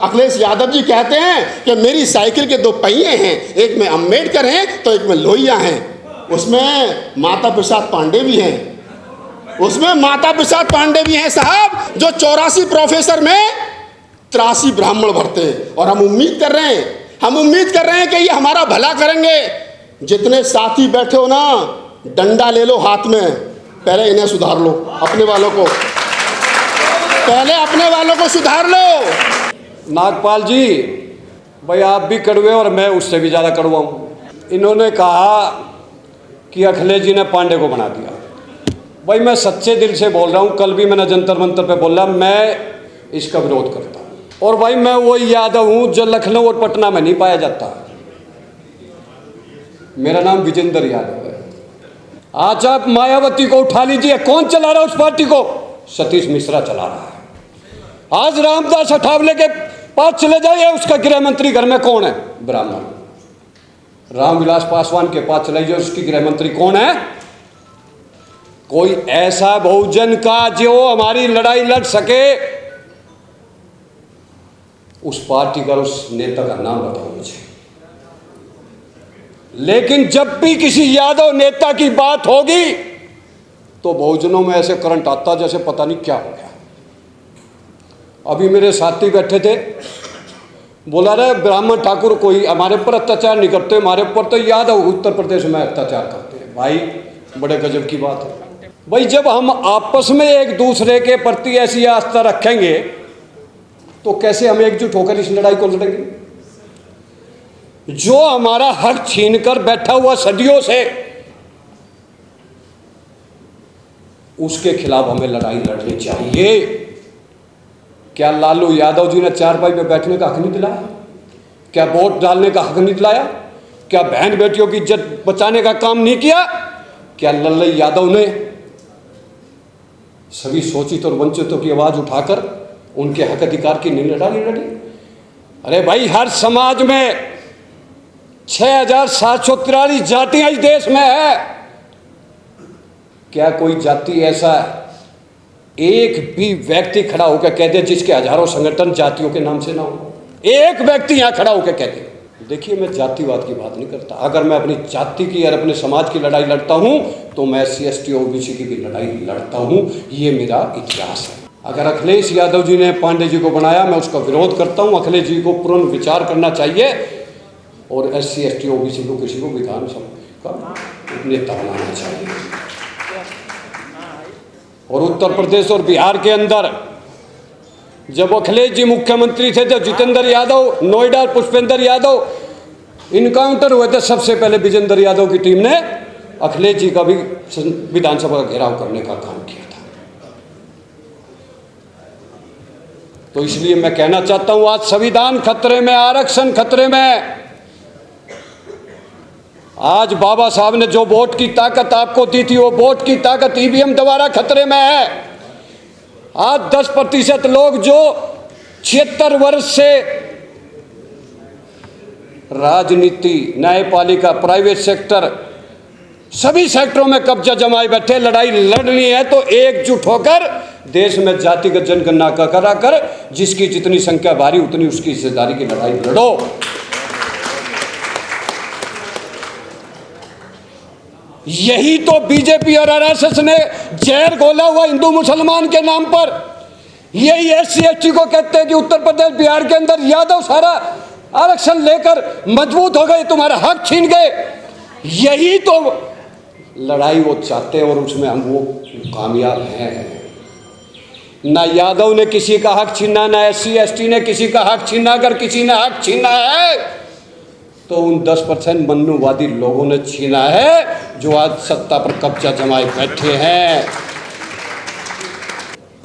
अखिलेश यादव जी कहते हैं कि मेरी साइकिल के दो पहिए हैं, एक में अम्बेडकर हैं तो एक में लोहिया हैं। उसमें माता प्रसाद पांडे भी हैं, उसमें माता प्रसाद पांडे भी हैं साहब, जो 84 प्रोफेसर में 83 ब्राह्मण भरते हैं। और हम उम्मीद कर रहे हैं कि ये हमारा भला करेंगे। जितने साथी बैठे हो ना, डंडा ले लो हाथ में, पहले इन्हें सुधार लो, अपने वालों को सुधार लो। नागपाल जी, भाई आप भी कड़वे और मैं उससे भी ज़्यादा कड़वा हूँ। इन्होंने कहा कि अखिलेश जी ने पांडे को बना दिया। भाई मैं सच्चे दिल से बोल रहा हूँ, कल भी मैंने जंतर मंतर पे बोला, मैं इसका विरोध करता हूँ। और भाई मैं वही यादव हूँ जो लखनऊ और पटना में नहीं पाया जाता। मेरा नाम विजेंद्र यादव है। आज आप मायावती को उठा लीजिए, कौन चला रहा है उस पार्टी को? सतीश मिश्रा चला रहा है। आज रामदास अठावले के पास चले जाइए, उसका गृह मंत्री घर में कौन है? ब्राह्मण। रामविलास पासवान के पास चले जाइए, उसकी गृह मंत्री कौन है? कोई ऐसा बहुजन का जो हमारी लड़ाई लड़ सके, उस पार्टी का, उस नेता का नाम बताओ मुझे। लेकिन जब भी किसी यादव नेता की बात होगी तो बहुजनों में ऐसे करंट आता जैसे पता नहीं क्या हो गया। अभी मेरे साथी बैठे थे, बोला रहे ब्राह्मण ठाकुर कोई हमारे पर अत्याचार नहीं करते, हमारे ऊपर तो यादव उत्तर प्रदेश में अत्याचार करते हैं। भाई बड़े गजब की बात है। भाई जब हम आपस में एक दूसरे के प्रति ऐसी आस्था रखेंगे तो कैसे हम एकजुट होकर इस लड़ाई को लड़ेंगे? जो हमारा हक छीनकर बैठा हुआ सदियों से, उसके खिलाफ हमें लड़ाई लड़नी चाहिए। क्या लालू यादव जी ने चारपाई पे बैठने का हक नहीं दिलाया? क्या वोट डालने का हक नहीं दिलाया? क्या बहन बेटियों की इज्जत बचाने का काम नहीं किया? क्या लल्लू यादव ने सभी शोषित और वंचितों की आवाज उठाकर उनके हक अधिकार की नहीं लड़ी? अरे भाई, हर समाज में 6743 जातियां इस देश में है। क्या कोई जाति ऐसा एक भी व्यक्ति खड़ा होकर कह दे जिसके हजारों संगठन जातियों के नाम से ना हो? एक व्यक्ति यहां खड़ा होकर कह दे। देखिए, मैं जातिवाद की बात नहीं करता। अगर मैं अपनी जाति की और अपने समाज की लड़ाई लड़ता हूं तो मैं SC ST OBC की भी लड़ाई लड़ता हूं। ये मेरा इतिहास है। अगर अखिलेश यादव जी ने पांडे जी को बनाया, मैं उसका विरोध करता हूं। अखिलेश जी को पुनर्विचार करना चाहिए और SC ST OBC को किसी को विधानसभा का नेता बनाना चाहिए। और उत्तर प्रदेश और बिहार के अंदर जब अखिलेश जी मुख्यमंत्री थे, जब जितेंद्र यादव, नोएडा, पुष्पेंद्र यादव इनकाउंटर हुए थे, सबसे पहले विजेंद्र यादव की टीम ने अखिलेश जी का भी विधानसभा का घेराव करने का काम किया था। तो इसलिए मैं कहना चाहता हूं, आज संविधान खतरे में, आरक्षण खतरे में। आज बाबा साहब ने जो वोट की ताकत आपको दी थी, वो वोट की ताकत EVM द्वारा खतरे में है। आज 10% लोग जो 76 वर्ष से राजनीति, न्यायपालिका, प्राइवेट सेक्टर, सभी सेक्टरों में कब्जा जमाए बैठे। लड़ाई लड़नी है तो एकजुट होकर देश में जातिगत जनगणना कराकर जिसकी जितनी संख्या भारी उतनी उसकी हिस्सेदारी की लड़ाई लड़ो। यही तो बीजेपी और RSS ने जहर घोला हुआ हिंदू मुसलमान के नाम पर। यही SC ST को कहते हैं कि उत्तर प्रदेश, बिहार के अंदर यादव सारा आरक्षण लेकर मजबूत हो गए, तुम्हारा हक छीन गए। यही तो लड़ाई वो चाहते हैं और उसमें हम वो कामयाब हैं। ना यादव ने किसी का हक छीना, ना SC ST ने किसी का हक छीना। अगर किसी ने हक छीना है तो उन 10% मन्नूवादी लोगों ने छीना है जो आज सत्ता पर कब्जा जमाए बैठे हैं।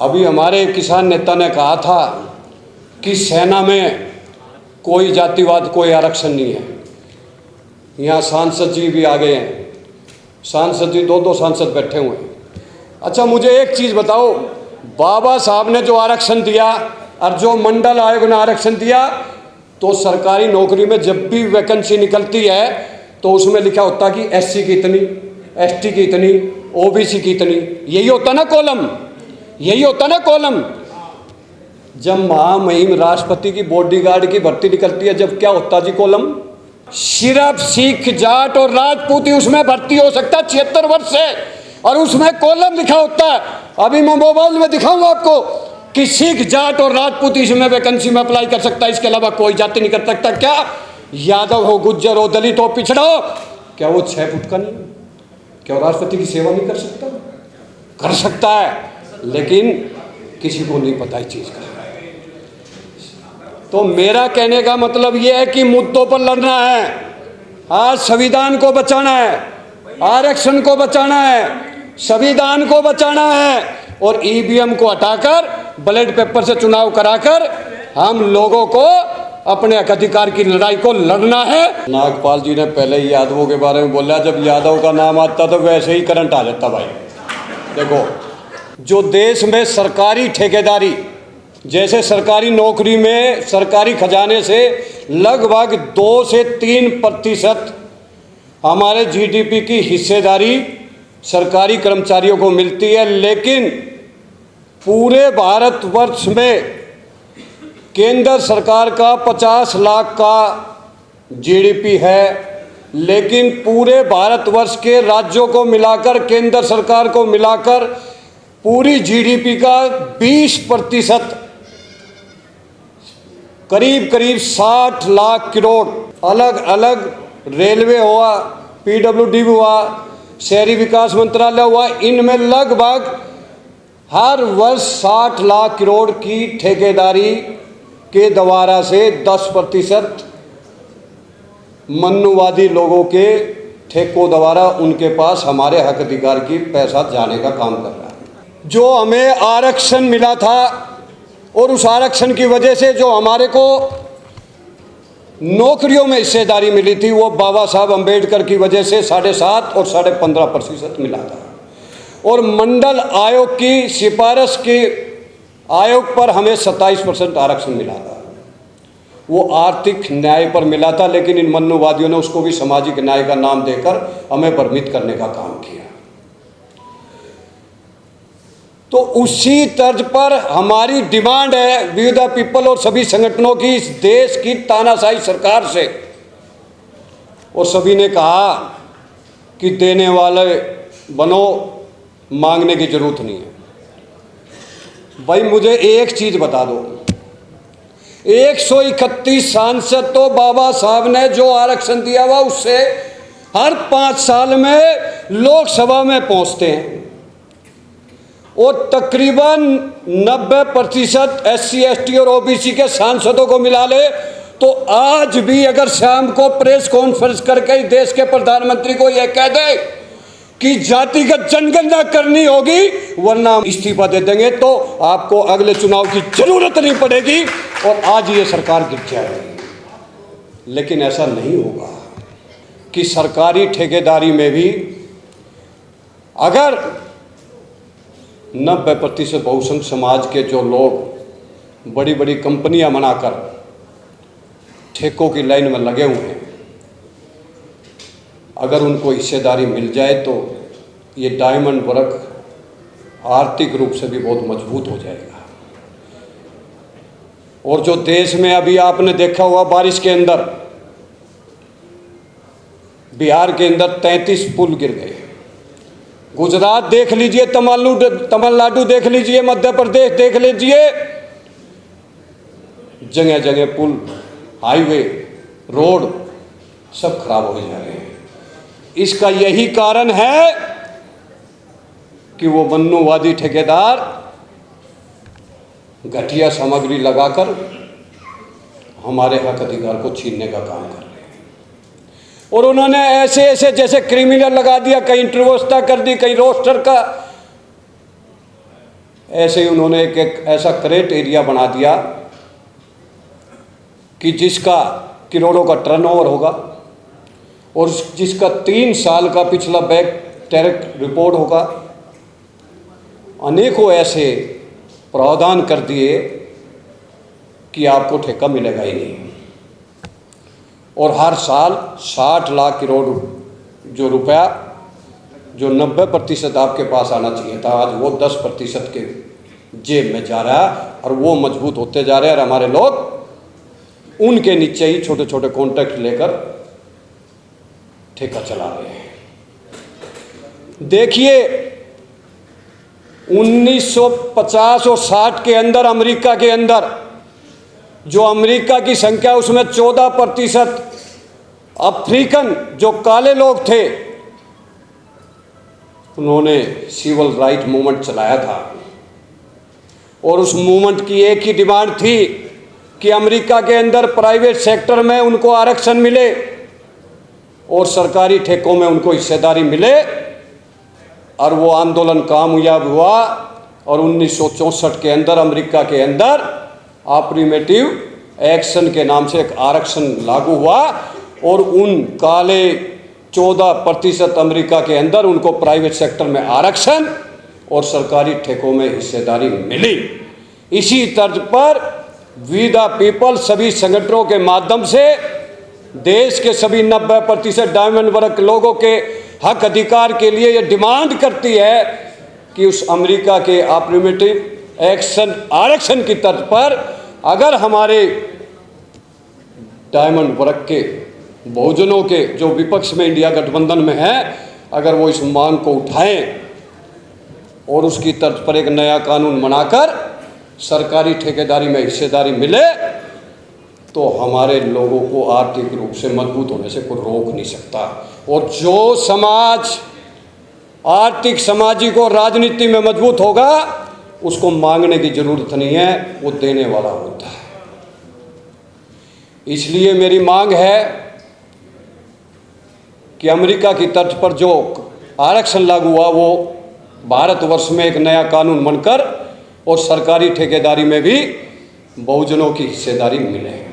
अभी हमारे किसान नेता ने कहा था कि सेना में कोई जातिवाद, कोई आरक्षण नहीं है। यहाँ सांसद जी भी आ गए हैं, सांसद जी 2-2 सांसद बैठे हुए हैं। अच्छा, मुझे एक चीज़ बताओ, बाबा साहब ने जो आरक्षण दिया और जो मंडल आयोग ने आरक्षण दिया, तो सरकारी नौकरी में जब भी वैकेंसी निकलती है तो उसमें लिखा होता कि SC की इतनी, ST की इतनी, OBC की इतनी। यही होता ना कॉलम, यही होता ना कॉलम। जब महामहिम राष्ट्रपति की बॉडीगार्ड की भर्ती निकलती है, जब क्या होता जी कॉलम, सिर्फ सिख जाट और राजपूत ही उसमें भर्ती हो सकता है 76 वर्ष से, और उसमें कॉलम लिखा होता है। अभी मैं मोबाइल में दिखाऊंगा आपको कि सिख जाट और राजपूत इसमें वैकेंसी में अप्लाई कर सकता है, इसके अलावा कोई जाति नहीं कर सकता। क्या यादव हो, गुज्जर हो, दलित हो, पिछड़ा हो, क्या वो 6 फुट का नहीं? क्या राष्ट्रपति की सेवा नहीं कर सकता? कर सकता है, लेकिन किसी को नहीं पता इस चीज का। तो मेरा कहने का मतलब यह है कि मुद्दों पर लड़ना है। आज संविधान को बचाना है, आरक्षण को बचाना है, संविधान को बचाना है, और ईवीएम को हटाकर बैलेट पेपर से चुनाव कराकर हम लोगों को अपने हक अधिकार की लड़ाई को लड़ना है। नागपाल जी ने पहले ही यादवों के बारे में बोला, जब यादव का नाम आता तो वैसे ही करंट आ जाता। भाई देखो, जो देश में सरकारी ठेकेदारी, जैसे सरकारी नौकरी में सरकारी खजाने से लगभग 2 से 3% हमारे जीडीपी की हिस्सेदारी सरकारी कर्मचारियों को मिलती है, लेकिन पूरे भारतवर्ष में केंद्र सरकार का 50 लाख का जीडीपी है, लेकिन पूरे भारतवर्ष के राज्यों को मिलाकर, केंद्र सरकार को मिलाकर पूरी जीडीपी का 20%, करीब करीब 60 लाख करोड़, अलग अलग रेलवे हुआ, पीडब्ल्यूडी हुआ, शहरी विकास मंत्रालय हुआ, इनमें लगभग हर वर्ष 60 लाख करोड़ की ठेकेदारी के द्वारा से 10% मन्नुवादी लोगों के ठेकों द्वारा उनके पास हमारे हक अधिकार की पैसा जाने का काम कर रहा है। जो हमें आरक्षण मिला था और उस आरक्षण की वजह से जो हमारे को नौकरियों में हिस्सेदारी मिली थी, वो बाबा साहब अंबेडकर की वजह से 7.5 और 15.5% मिला था। और मंडल आयोग की सिफारिश के आयोग पर हमें 27% आरक्षण मिला था। वो आर्थिक न्याय पर मिला था, लेकिन इन मन्नुवादियों ने उसको भी सामाजिक न्याय का नाम देकर हमें भ्रमित करने का काम किया। तो उसी तर्ज पर हमारी डिमांड है वी द पीपल और सभी संगठनों की इस देश की तानाशाही सरकार से। और सभी ने कहा कि देने वाले बनो, मांगने की जरूरत नहीं है। भाई मुझे एक चीज बता दो, 131 सांसद तो बाबा साहब ने जो आरक्षण दिया हुआ उससे हर 5 साल में लोकसभा में पहुंचते हैं, और तकरीबन 90% SC ST और OBC के सांसदों को मिला ले तो आज भी अगर शाम को प्रेस कॉन्फ्रेंस करके देश के प्रधानमंत्री को यह कह दे कि जातिगत जनगणना करनी होगी वरना इस्तीफा दे देंगे, तो आपको अगले चुनाव की जरूरत नहीं पड़ेगी और आज ये सरकार गिर जाएगी। लेकिन ऐसा नहीं होगा कि सरकारी ठेकेदारी में भी अगर 90% बहुसंख्यक समाज के जो लोग बड़ी बड़ी कंपनियां बनाकर ठेकों की लाइन में लगे हुए हैं, अगर उनको हिस्सेदारी मिल जाए तो ये डायमंड वर्ग आर्थिक रूप से भी बहुत मजबूत हो जाएगा। और जो देश में अभी आपने देखा हुआ बारिश के अंदर बिहार के अंदर 33 पुल गिर गए, गुजरात देख लीजिए, तमिलनाडु देख लीजिए, मध्य प्रदेश देख लीजिए, जगह जगह पुल, हाईवे, रोड सब खराब हो जा रहे हैं। इसका यही कारण है कि वो मन्नुवादी ठेकेदार घटिया सामग्री लगाकर हमारे हक अधिकार को छीनने का काम कर रहे हैं। और उन्होंने ऐसे ऐसे जैसे क्रिमिनल लगा दिया, कहीं इंटरव्यवस्था कर दी, कहीं रोस्टर का, ऐसे ही उन्होंने एक ऐसा करेट एरिया बना दिया कि जिसका करोड़ों का टर्नओवर होगा और जिसका 3 साल का पिछला बैंक टैक्स रिपोर्ट होगा। अनेकों ऐसे प्रावधान कर दिए कि आपको ठेका मिलेगा ही नहीं। और हर साल 60 लाख करोड़ जो रुपया जो 90% आपके पास आना चाहिए था, आज वो 10% के जेब में जा रहा है और वो मजबूत होते जा रहे हैं, और हमारे लोग उनके नीचे ही छोटे छोटे कॉन्ट्रैक्ट लेकर ठेका चला रहे हैं। देखिए 1950 और 60 के अंदर अमेरिका के अंदर जो अमेरिका की संख्या उसमें 14% अफ्रीकन जो काले लोग थे, उन्होंने सिविल राइट मूवमेंट चलाया था। और उस मूवमेंट की एक ही डिमांड थी कि अमेरिका के अंदर प्राइवेट सेक्टर में उनको आरक्षण मिले और सरकारी ठेकों में उनको हिस्सेदारी मिले। और वो आंदोलन कामयाब हुआ और 1964 के अंदर अमेरिका के अंदर अफर्मेटिव एक्शन के नाम से एक आरक्षण लागू हुआ और उन काले 14% अमेरिका के अंदर उनको प्राइवेट सेक्टर में आरक्षण और सरकारी ठेकों में हिस्सेदारी मिली। इसी तर्ज पर वी द पीपल सभी संगठनों के माध्यम से देश के सभी 90% डायमंड वर्ग लोगों के हक अधिकार के लिए ये डिमांड करती है कि उस अमेरिका के अफर्मेटिव एक्शन आरक्षण की तर्ज पर अगर हमारे डायमंड वर्ग के बहुजनों के जो विपक्ष में इंडिया गठबंधन में है, अगर वो इस मांग को उठाएं और उसकी तर्ज पर एक नया कानून बनाकर सरकारी ठेकेदारी में हिस्सेदारी मिले, तो हमारे लोगों को आर्थिक रूप से मजबूत होने से कोई रोक नहीं सकता। और जो समाज आर्थिक सामाजिक और राजनीति में मजबूत होगा उसको मांगने की जरूरत नहीं है, वो देने वाला होता है। इसलिए मेरी मांग है कि अमेरिका की तर्ज पर जो आरक्षण लागू हुआ वो भारतवर्ष में एक नया कानून बनकर और सरकारी ठेकेदारी में भी बहुजनों की हिस्सेदारी मिले।